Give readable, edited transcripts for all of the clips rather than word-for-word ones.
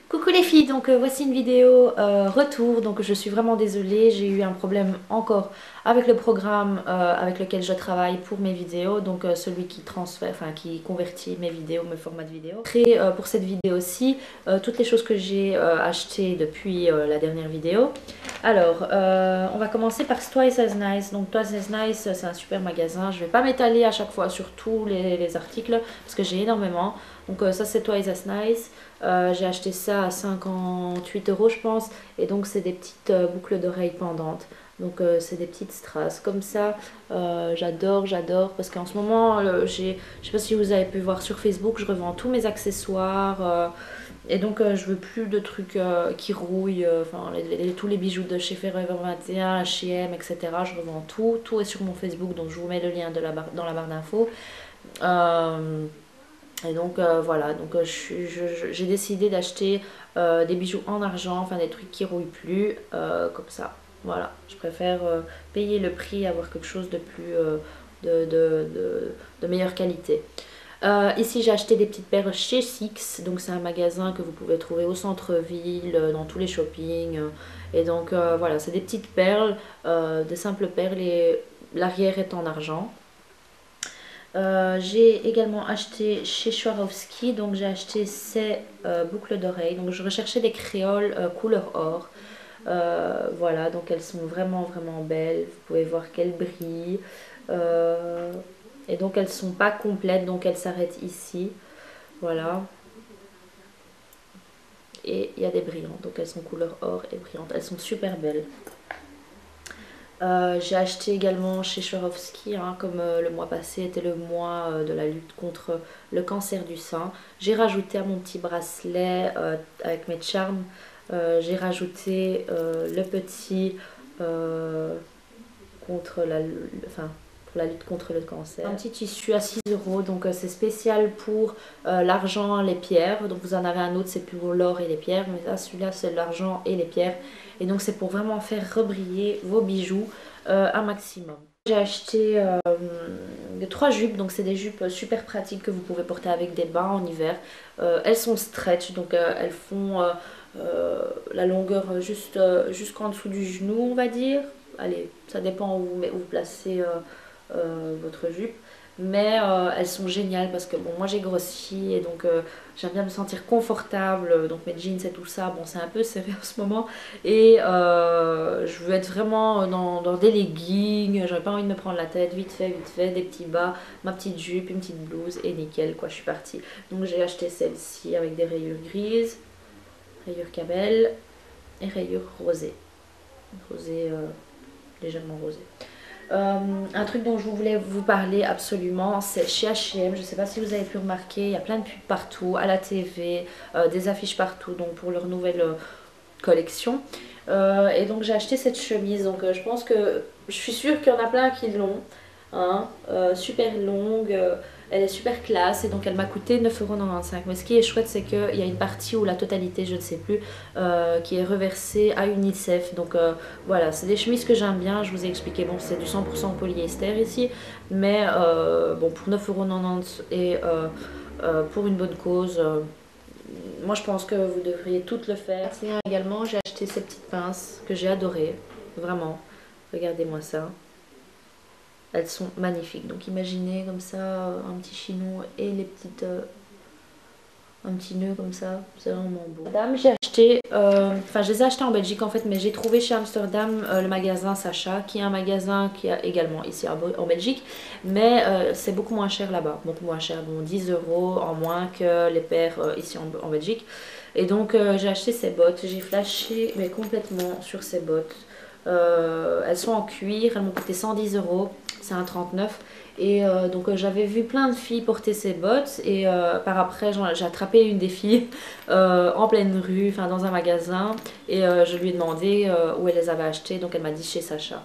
Coucou les filles, donc voici une vidéo retour, donc je suis vraiment désolée, j'ai eu un problème encore avec le programme avec lequel je travaille pour mes vidéos, donc celui qui transfère, enfin qui convertit mes vidéos, mes formats de vidéos. Après pour cette vidéo-ci, toutes les choses que j'ai achetées depuis la dernière vidéo. Alors, on va commencer par Twice as Nice. Donc Twice as Nice, c'est un super magasin, je vais pas m'étaler à chaque fois sur tous les articles parce que j'ai énormément. Donc ça c'est Twice as Nice. J'ai acheté ça à 58 euros je pense, et donc c'est des petites boucles d'oreilles pendantes, donc c'est des petites strass comme ça. J'adore parce qu'en ce moment je sais pas si vous avez pu voir sur Facebook, je revends tous mes accessoires, et donc je veux plus de trucs qui rouillent, enfin tous les bijoux de chez Forever 21, H&M, etc. Je revends tout est sur mon Facebook, donc je vous mets le lien dans la barre d'infos. Et donc voilà, donc j'ai décidé d'acheter des bijoux en argent, enfin des trucs qui rouillent plus, comme ça. Voilà, je préfère payer le prix, avoir quelque chose de plus de meilleure qualité. Ici j'ai acheté des petites perles chez Six, donc c'est un magasin que vous pouvez trouver au centre-ville, dans tous les shoppings. Et donc voilà, c'est des petites perles, des simples perles, et l'arrière est en argent. J'ai également acheté chez Swarovski, donc j'ai acheté ces boucles d'oreilles. Donc je recherchais des créoles couleur or. Voilà, donc elles sont vraiment belles. Vous pouvez voir qu'elles brillent. Et donc elles sont pas complètes, donc elles s'arrêtent ici. Voilà. Et il y a des brillantes, donc elles sont couleur or et brillantes. Elles sont super belles. J'ai acheté également chez Swarovski, hein, comme le mois passé était le mois de la lutte contre le cancer du sein. J'ai rajouté à mon petit bracelet avec mes charms, j'ai rajouté le petit contre enfin, pour la lutte contre le cancer. Un petit tissu à 6 euros, donc c'est spécial pour l'argent, les pierres. Donc vous en avez un autre, c'est pour l'or et les pierres, mais là celui-là c'est l'argent et les pierres. Et donc c'est pour vraiment faire rebriller vos bijoux un maximum. J'ai acheté 3 jupes, donc c'est des jupes super pratiques que vous pouvez porter avec des bas en hiver. Elles sont stretch, donc elles font la longueur jusqu'en dessous du genou, on va dire. Allez, ça dépend où vous placez votre jupe. Mais elles sont géniales parce que bon, moi j'ai grossi, et donc j'aime bien me sentir confortable. Donc mes jeans et tout ça, bon c'est un peu serré en ce moment, et je veux être vraiment dans des leggings. J'avais pas envie de me prendre la tête, vite fait, des petits bas, ma petite jupe, une petite blouse et nickel quoi, je suis partie. Donc j'ai acheté celle-ci avec des rayures grises, rayures camel et rayures rosées, légèrement rosées. Un truc dont je voulais vous parler absolument, c'est chez H&M. Je ne sais pas si vous avez pu remarquer, il y a plein de pubs partout, à la TV, des affiches partout, donc pour leur nouvelle collection. Et donc j'ai acheté cette chemise, donc je pense que, je suis sûre qu'il y en a plein qui l'ont, hein, super longue, elle est super classe, et donc elle m'a coûté 9,95 €. Mais ce qui est chouette, c'est qu'il y a une partie, ou la totalité, je ne sais plus, qui est reversée à UNICEF. Donc voilà, c'est des chemises que j'aime bien, je vous ai expliqué, bon c'est du 100% polyester ici, mais bon pour 9,90 € et pour une bonne cause, moi je pense que vous devriez toutes le faire. Sinon également j'ai acheté ces petites pinces que j'ai adorées, vraiment, regardez-moi ça. Elles sont magnifiques, donc imaginez comme ça un petit chignon et les petites, un petit nœud comme ça, c'est vraiment beau. J'ai acheté, enfin je les ai achetés en Belgique en fait, mais j'ai trouvé chez Amsterdam le magasin Sacha, qui est un magasin qui a également ici en Belgique, mais c'est beaucoup moins cher là-bas, beaucoup moins cher, bon 10 € en moins que les paires ici en Belgique. Et donc j'ai acheté ces bottes, j'ai flashé mais complètement sur ces bottes. Elles sont en cuir, elles m'ont coûté 110 €, c'est un 39. Et donc j'avais vu plein de filles porter ces bottes, et par après j'ai attrapé une des filles en pleine rue, enfin dans un magasin, et je lui ai demandé où elle les avait achetées, donc elle m'a dit chez Sacha.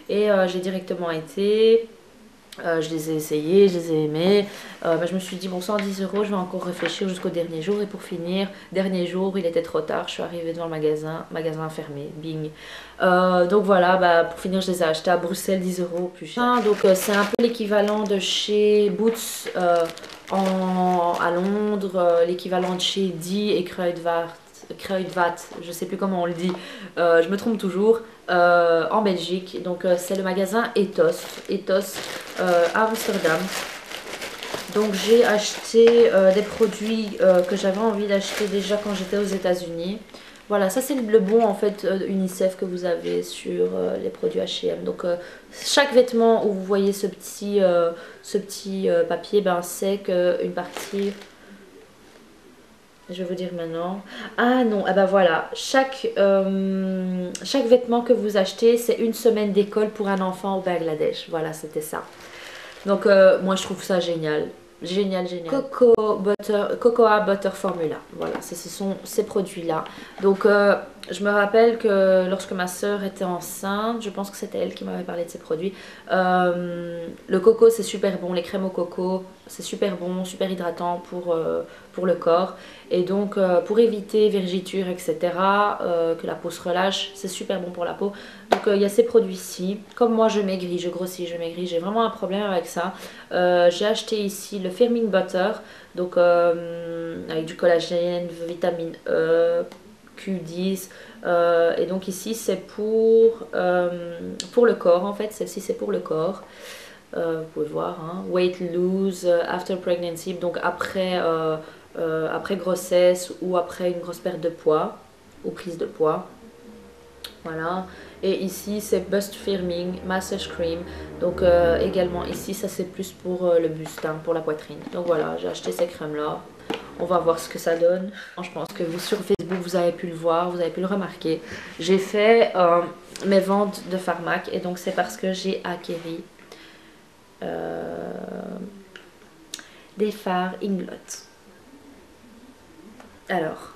Et j'ai directement été, je les ai essayées, je les ai aimées, mais je me suis dit bon 110 €, je vais encore réfléchir jusqu'au dernier jour. Et pour finir, dernier jour, il était trop tard, je suis arrivée devant le magasin fermé, bing. Donc voilà, bah, pour finir je les ai achetés à Bruxelles 10 € plus cher. Donc c'est un peu l'équivalent de chez Boots à Londres, l'équivalent de chez Dee et Kruidvat Kruidvat, je sais plus comment on le dit, je me trompe toujours, en Belgique. Donc c'est le magasin Ethos à Amsterdam. Donc j'ai acheté des produits que j'avais envie d'acheter déjà quand j'étais aux États-Unis. Voilà, ça c'est le bon en fait UNICEF que vous avez sur les produits H&M. Donc chaque vêtement où vous voyez ce petit papier, ben, c'est qu'une partie... Je vais vous dire maintenant. Ah non, ah ben voilà, chaque vêtement que vous achetez, c'est une semaine d'école pour un enfant au Bangladesh. Voilà, c'était ça. Donc moi je trouve ça génial. Génial, génial. Cocoa Butter Formula. Voilà, ce sont ces produits-là. Donc je me rappelle que lorsque ma soeur était enceinte, je pense que c'était elle qui m'avait parlé de ces produits. Le coco c'est super bon, les crèmes au coco c'est super bon, super hydratant pour le corps. Et donc pour éviter vergetures, etc., que la peau se relâche, c'est super bon pour la peau. Donc il y a ces produits-ci. Comme moi je maigris, je grossis, je maigris, j'ai vraiment un problème avec ça. J'ai acheté ici le Firming Butter, donc avec du collagène, vitamine E, Q10. Et donc ici c'est pour le corps en fait, celle-ci c'est pour le corps. Vous pouvez voir, hein. Weight lose after pregnancy, donc après grossesse ou après une grosse perte de poids ou prise de poids. Voilà. Et ici c'est Bust Firming Massage Cream. Donc également ici ça c'est plus pour le buste, hein, pour la poitrine. Donc voilà, j'ai acheté ces crèmes là. On va voir ce que ça donne. Je pense que vous sur Facebook vous avez pu le voir, vous avez pu le remarquer. J'ai fait mes ventes de pharmac et donc c'est parce que j'ai acquéri des fards Inglot. Alors,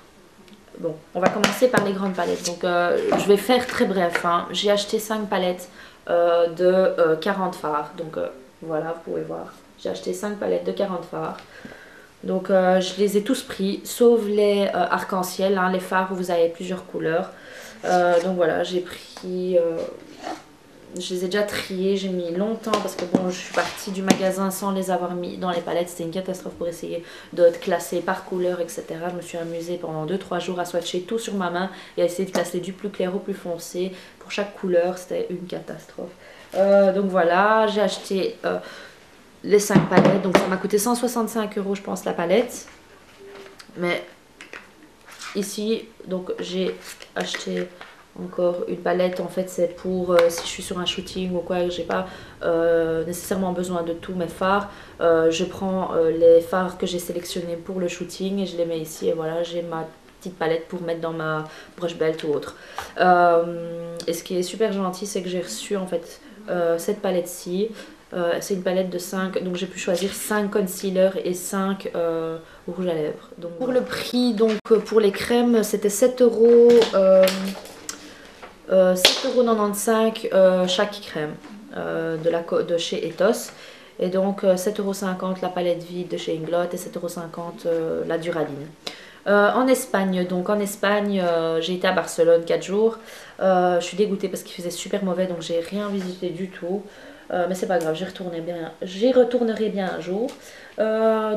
bon, on va commencer par les grandes palettes. Donc, je vais faire très bref, hein. J'ai acheté 5 palettes de 40 fards. Donc, voilà, vous pouvez voir. J'ai acheté 5 palettes de 40 fards. Donc, je les ai tous pris, sauf les arc-en-ciel, hein, les fards où vous avez plusieurs couleurs. Donc, voilà, j'ai pris... je les ai déjà triés, j'ai mis longtemps parce que bon, je suis partie du magasin sans les avoir mis dans les palettes. C'était une catastrophe pour essayer de classer par couleur, etc. Je me suis amusée pendant 2-3 jours à swatcher tout sur ma main et à essayer de classer du plus clair au plus foncé. Pour chaque couleur, c'était une catastrophe. Donc voilà, j'ai acheté les 5 palettes. Donc ça m'a coûté 165 € je pense la palette. Mais ici, donc j'ai acheté... encore une palette, en fait c'est pour si je suis sur un shooting ou quoi, que j'ai pas nécessairement besoin de tous mes fards, je prends les fards que j'ai sélectionnés pour le shooting et je les mets ici et voilà, j'ai ma petite palette pour mettre dans ma brush belt ou autre. Et ce qui est super gentil, c'est que j'ai reçu en fait cette palette-ci. C'est une palette de 5, donc j'ai pu choisir 5 concealers et 5 rouges à lèvres. Donc, pour le prix, donc pour les crèmes, c'était 7 €. 7,95 € chaque crème de chez Ethos. Et donc 7,50 € la palette vide de chez Inglot et 7,50 € la Duraline. En Espagne, j'ai été à Barcelone 4 jours. Je suis dégoûtée parce qu'il faisait super mauvais, donc j'ai rien visité du tout. Mais c'est pas grave, j'y retournerai bien un jour.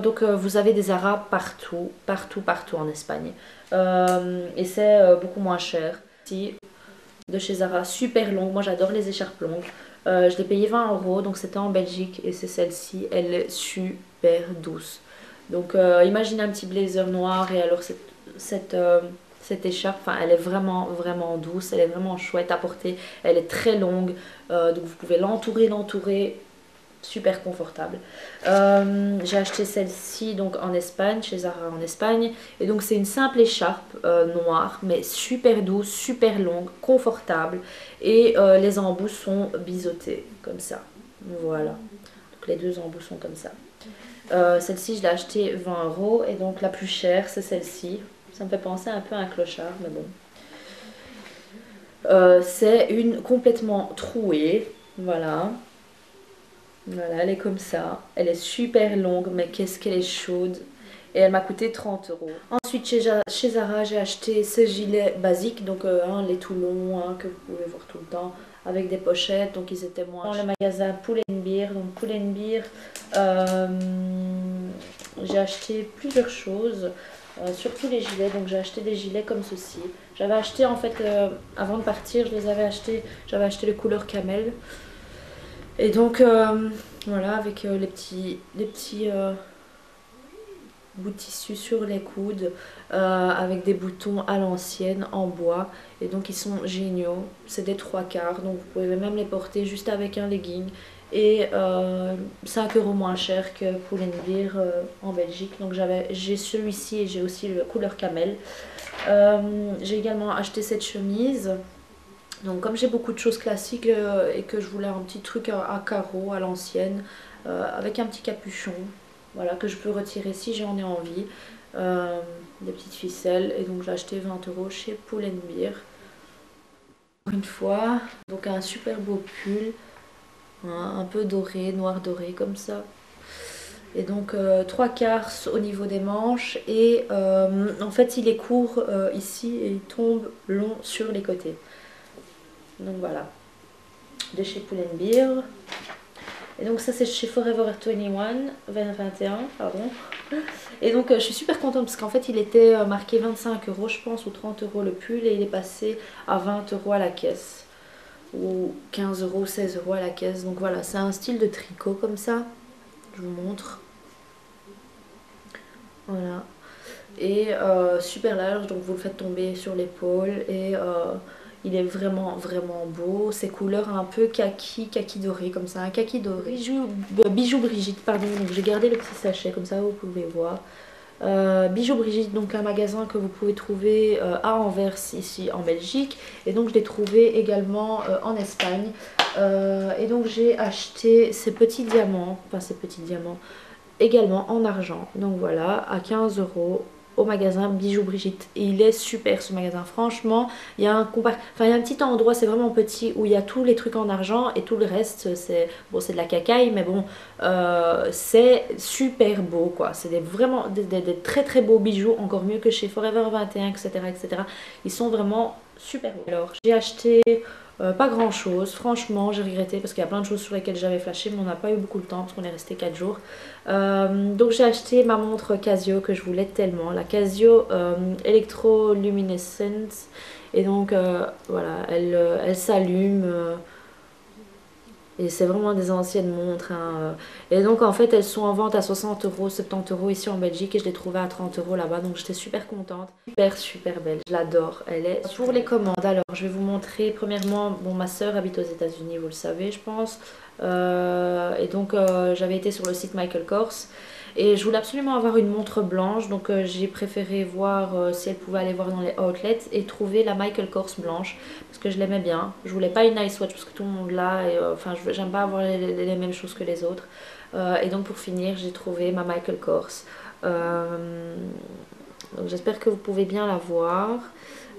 Donc vous avez des Zara partout en Espagne. Et c'est beaucoup moins cher. Ici, de chez Zara, super longue, moi j'adore les écharpes longues. Je l'ai payé 20 €, donc c'était en Belgique et c'est celle-ci, elle est super douce. Donc imaginez un petit blazer noir et alors cette écharpe, enfin elle est vraiment douce, elle est vraiment chouette à porter, elle est très longue, donc vous pouvez l'entourer, super confortable. J'ai acheté celle-ci donc en Espagne, chez Zara en Espagne, et donc c'est une simple écharpe noire mais super douce, super longue, confortable, et les embouts sont biseautés comme ça, voilà, donc les deux embouts sont comme ça. Celle-ci je l'ai achetée 20 € et donc la plus chère c'est celle-ci. Ça me fait penser un peu à un clochard mais bon. C'est une complètement trouée, voilà. Voilà, elle est comme ça. Elle est super longue, mais qu'est-ce qu'elle est chaude. Et elle m'a coûté 30 €. Ensuite, chez Zara, j'ai acheté ce gilet basique, donc les tout longs, hein, que vous pouvez voir tout le temps, avec des pochettes, donc ils étaient moins. Dans le magasin Pull & Bear, donc Pull & Bear, j'ai acheté plusieurs choses. surtout les gilets. Donc j'ai acheté des gilets comme ceci. J'avais acheté en fait, avant de partir, je les avais achetés, j'avais acheté les couleurs camel. Et donc voilà, avec les petits bout de tissu sur les coudes, avec des boutons à l'ancienne en bois, et donc ils sont géniaux. C'est des 3/4, donc vous pouvez même les porter juste avec un legging, et 5 € moins cher que Pull&Bear en Belgique. Donc j'ai celui-ci et j'ai aussi le couleur camel. J'ai également acheté cette chemise. Donc comme j'ai beaucoup de choses classiques et que je voulais un petit truc à carreaux à l'ancienne, avec un petit capuchon, voilà, que je peux retirer si j'en ai envie, des petites ficelles, et donc j'ai acheté 20 € chez Pull&Bear. Une fois, donc un super beau pull, hein, un peu doré, noir doré comme ça. Et donc 3/4 au niveau des manches, et en fait il est court ici et il tombe long sur les côtés. Donc voilà, de chez Pull&Bear. Et donc ça c'est chez Forever 21, pardon. Et donc je suis super contente parce qu'en fait il était marqué 25 € je pense, ou 30 € le pull, et il est passé à 20 € à la caisse, ou 15 €, 16 € à la caisse. Donc voilà, c'est un style de tricot comme ça, je vous montre. Voilà, et super large, donc vous le faites tomber sur l'épaule, et il est vraiment vraiment beau. Ces couleurs un peu kaki doré, comme ça, un kaki doré. Bijoux Brigitte, pardon, donc j'ai gardé le petit sachet, comme ça vous pouvez voir. Bijoux Brigitte, donc un magasin que vous pouvez trouver à Anvers, ici en Belgique, et donc je l'ai trouvé également en Espagne. Et donc j'ai acheté ces petits diamants, également en argent. Donc voilà, à 15 € au magasin Bijoux Brigitte. Et il est super ce magasin, franchement. Il y a un petit endroit, c'est vraiment petit, où il y a tous les trucs en argent, et tout le reste c'est bon, c'est de la cacaille, mais bon, c'est super beau quoi. C'est vraiment des très très beaux bijoux, encore mieux que chez Forever 21, etc., etc. Ils sont vraiment super beaux. Alors j'ai acheté pas grand chose, franchement j'ai regretté parce qu'il y a plein de choses sur lesquelles j'avais flashé, mais on n'a pas eu beaucoup de temps parce qu'on est resté 4 jours. Donc j'ai acheté ma montre Casio que je voulais tellement, la Casio Electroluminescence, et donc voilà, elle s'allume. Et c'est vraiment des anciennes montres, hein. Et donc en fait elles sont en vente à 60 €, 70 € ici en Belgique, et je les trouvais à 30 € là-bas, donc j'étais super contente. Super super belle, je l'adore, elle est... Pour les commandes, alors je vais vous montrer premièrement, bon, ma soeur habite aux États-Unis, vous le savez je pense, et donc j'avais été sur le site Michael Kors, et je voulais absolument avoir une montre blanche, donc j'ai préféré voir si elle pouvait aller voir dans les outlets, et trouver la Michael Kors blanche, parce que je l'aimais bien. Je voulais pas une Nice Watch parce que tout le monde l'a, et enfin j'aime pas avoir les mêmes choses que les autres. Et donc pour finir, j'ai trouvé ma Michael Kors. Donc j'espère que vous pouvez bien la voir.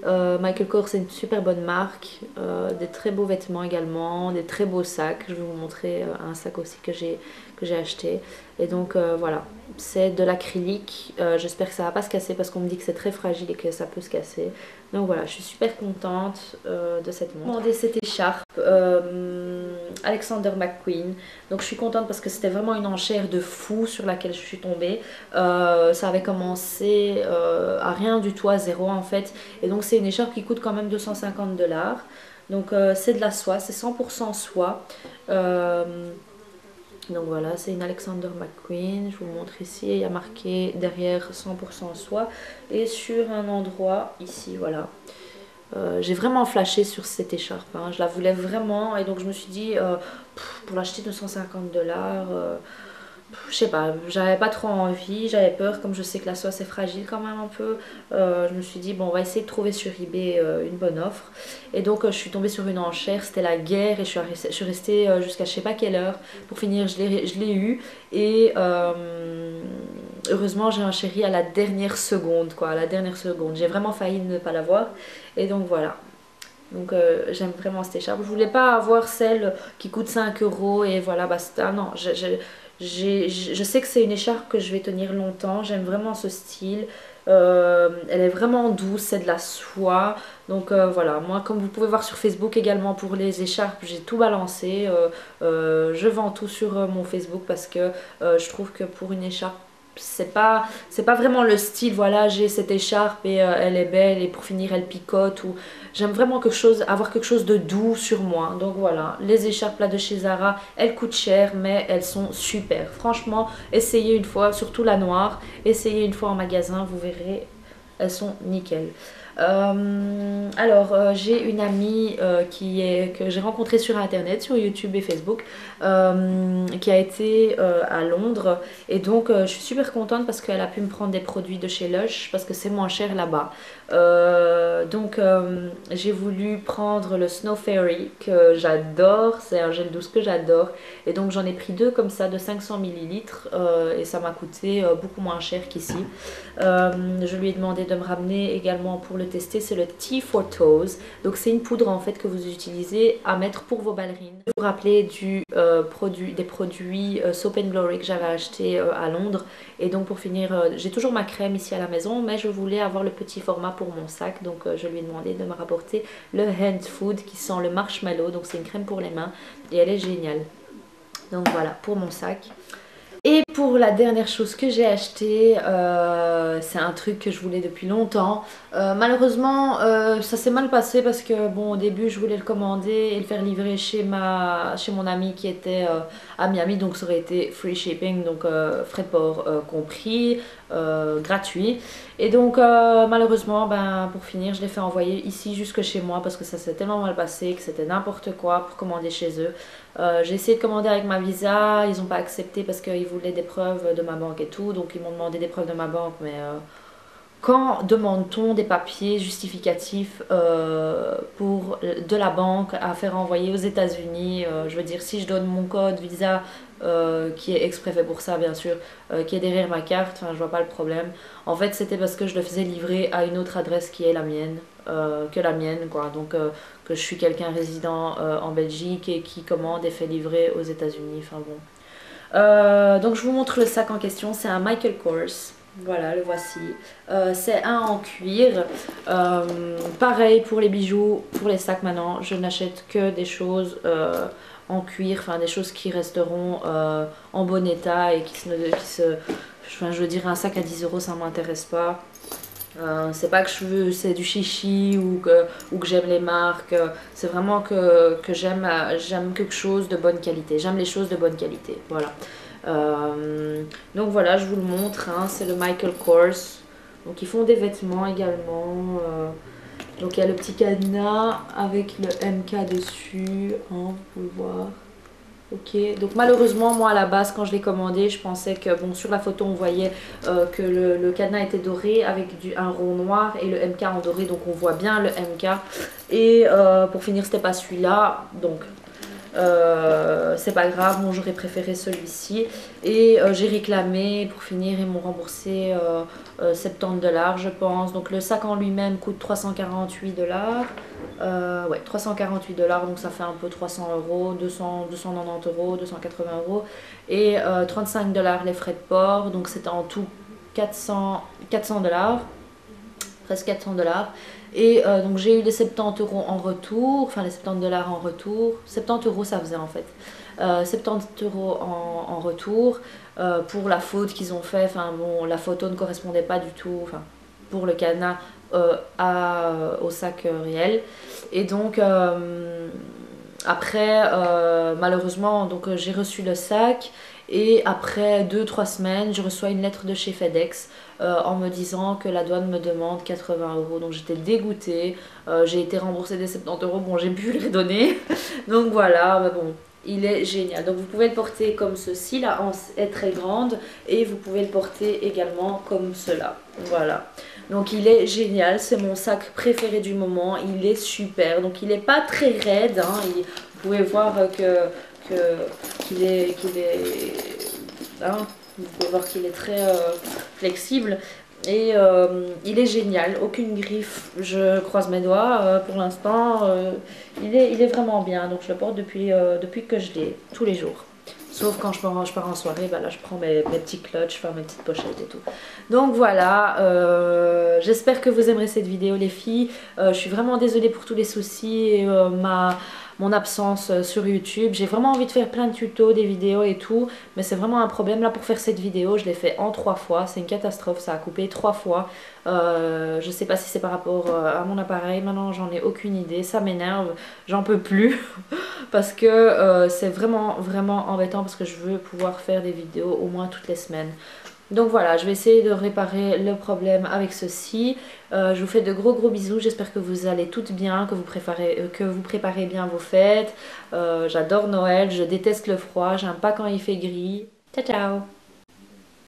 Michael Kors, c'est une super bonne marque, des très beaux vêtements également, des très beaux sacs. Je vais vous montrer un sac aussi que j'ai acheté. Et donc voilà, c'est de l'acrylique. J'espère que ça va pas se casser parce qu'on me dit que c'est très fragile et que ça peut se casser. Donc voilà, je suis super contente de cette montre. J'ai demandé cette écharpe Alexander McQueen. Donc je suis contente parce que c'était vraiment une enchère de fou sur laquelle je suis tombée. Ça avait commencé à rien du tout, à zéro en fait. Et donc c'est une écharpe qui coûte quand même 250 $. Donc c'est de la soie, c'est 100% soie. Donc voilà, c'est une Alexander McQueen, je vous montre ici, il y a marqué derrière 100% soie, et sur un endroit ici, voilà. J'ai vraiment flashé sur cette écharpe, hein. Je la voulais vraiment, et donc je me suis dit, pour l'acheter 250 $, je sais pas, j'avais pas trop envie, j'avais peur, comme je sais que la soie c'est fragile quand même un peu. Je me suis dit bon, on va essayer de trouver sur eBay une bonne offre, et donc je suis tombée sur une enchère, c'était la guerre, et je suis restée jusqu'à je sais pas quelle heure pour finir. Je l'ai eu, et heureusement j'ai un chéri à la dernière seconde quoi, à la dernière seconde, j'ai vraiment failli ne pas l'avoir, et donc voilà. Donc j'aime vraiment cette écharpe. Je voulais pas avoir celle qui coûte 5 € et voilà basta. Non, je sais que c'est une écharpe que je vais tenir longtemps. J'aime vraiment ce style. Elle est vraiment douce, c'est de la soie. Donc voilà, moi comme vous pouvez voir sur Facebook également pour les écharpes, j'ai tout balancé. Je vends tout sur mon Facebook parce que je trouve que pour une écharpe c'est pas vraiment le style, voilà, j'ai cette écharpe et elle est belle et pour finir elle picote. Ou j'aime vraiment avoir quelque chose de doux sur moi. Donc voilà, les écharpes là de chez Zara, elles coûtent cher mais elles sont super. Franchement, essayez une fois, surtout la noire, essayez une fois en magasin, vous verrez, elles sont nickel. J'ai une amie que j'ai rencontrée sur internet, sur YouTube et Facebook, qui a été à Londres, et donc je suis super contente parce qu'elle a pu me prendre des produits de chez Lush parce que c'est moins cher là-bas. J'ai voulu prendre le Snow Fairy que j'adore, c'est un gel douce que j'adore, et donc j'en ai pris deux comme ça de 500 millilitres et ça m'a coûté beaucoup moins cher qu'ici. Je lui ai demandé de me ramener également pour le tester, c'est le Tea for Toes. Donc c'est une poudre en fait que vous utilisez à mettre pour vos ballerines. Vous vous rappelez des produits Soap and Glory que j'avais acheté à Londres. Et donc pour finir, j'ai toujours ma crème ici à la maison, mais je voulais avoir le petit format pour mon sac. Donc je lui ai demandé de me rapporter le Hand Food qui sent le marshmallow. Donc c'est une crème pour les mains et elle est géniale. Donc voilà pour mon sac. Et pour la dernière chose que j'ai acheté, c'est un truc que je voulais depuis longtemps. Malheureusement, ça s'est mal passé parce que bon, au début, je voulais le commander et le faire livrer chez mon ami qui était à Miami, donc ça aurait été free shipping, donc frais de port compris, gratuit. Et donc malheureusement, pour finir, je l'ai fait envoyer ici jusque chez moi parce que ça s'est tellement mal passé que c'était n'importe quoi pour commander chez eux. J'ai essayé de commander avec ma Visa, ils n'ont pas accepté parce qu'ils voulaient des preuves de ma banque et tout, donc ils m'ont demandé des preuves de ma banque, mais quand demande-t-on des papiers justificatifs de la banque à faire envoyer aux États-Unis? Je veux dire, si je donne mon code Visa, qui est exprès fait pour ça bien sûr, qui est derrière ma carte, enfin je vois pas le problème. En fait c'était parce que je le faisais livrer à une autre adresse qui est la mienne, quoi. Donc que je suis quelqu'un résident en Belgique et qui commande et fait livrer aux États-Unis, enfin bon. Donc je vous montre le sac en question, c'est un Michael Kors. Voilà, le voici. C'est un en cuir. Pareil pour les bijoux, pour les sacs maintenant, je n'achète que des choses en cuir, enfin des choses qui resteront en bon état et enfin, je veux dire, un sac à 10 € ça ne m'intéresse pas. C'est pas que c'est du chichi ou que j'aime les marques, c'est vraiment que j'aime quelque chose de bonne qualité, j'aime les choses de bonne qualité, voilà. Donc voilà, je vous le montre, hein, c'est le Michael Kors. Donc ils font des vêtements également. Donc il y a le petit cadenas avec le MK dessus, hein, vous pouvez le voir. Ok, donc malheureusement moi à la base quand je l'ai commandé je pensais que bon sur la photo on voyait que le cadenas était doré avec un rond noir et le MK en doré, donc on voit bien le MK. Et pour finir c'était pas celui-là, donc c'est pas grave, bon j'aurais préféré celui-ci. Et j'ai réclamé, pour finir ils m'ont remboursé 70 $ je pense. Donc le sac en lui-même coûte 348 $. Ouais, 348 $, donc ça fait un peu 300 €, 290 €, 280 €. Et 35 $ les frais de port, donc c'était en tout 400 $, presque 400 $. Et donc j'ai eu les 70 € en retour, enfin les 70 $ en retour, 70 € ça faisait en fait, 70 € en retour pour la faute qu'ils ont fait. Enfin bon, la photo ne correspondait pas du tout, enfin pour le cadenas au sac réel. Et donc après malheureusement donc j'ai reçu le sac. Et après 2-3 semaines, je reçois une lettre de chez FedEx en me disant que la douane me demande 80 €. Donc j'étais dégoûtée. J'ai été remboursée des 70 €. Bon, j'ai pu les redonner. Donc voilà, mais bon, il est génial. Donc vous pouvez le porter comme ceci. La hanche est très grande. Et vous pouvez le porter également comme cela. Voilà. Donc il est génial. C'est mon sac préféré du moment. Il est super. Donc il n'est pas très raide, hein. Vous pouvez voir qu'il est hein, vous pouvez voir qu'il est très flexible et il est génial, aucune griffe, je croise mes doigts pour l'instant. Il est vraiment bien, donc je le porte depuis que je l'ai tous les jours. Sauf quand je pars en soirée, là je prends mes petits clutches, enfin mes petites pochettes et tout. Donc voilà, j'espère que vous aimerez cette vidéo les filles. Je suis vraiment désolée pour tous les soucis et mon absence sur YouTube. J'ai vraiment envie de faire plein de tutos, des vidéos et tout, mais c'est vraiment un problème. Là pour faire cette vidéo, je l'ai fait en 3 fois, c'est une catastrophe, ça a coupé 3 fois. Je sais pas si c'est par rapport à mon appareil, maintenant j'en ai aucune idée, ça m'énerve, j'en peux plus parce que c'est vraiment embêtant parce que je veux pouvoir faire des vidéos au moins toutes les semaines. Donc voilà, je vais essayer de réparer le problème avec ceci. Je vous fais de gros bisous, j'espère que vous allez toutes bien, que vous préparez bien vos fêtes. J'adore Noël, je déteste le froid, j'aime pas quand il fait gris. Ciao ciao!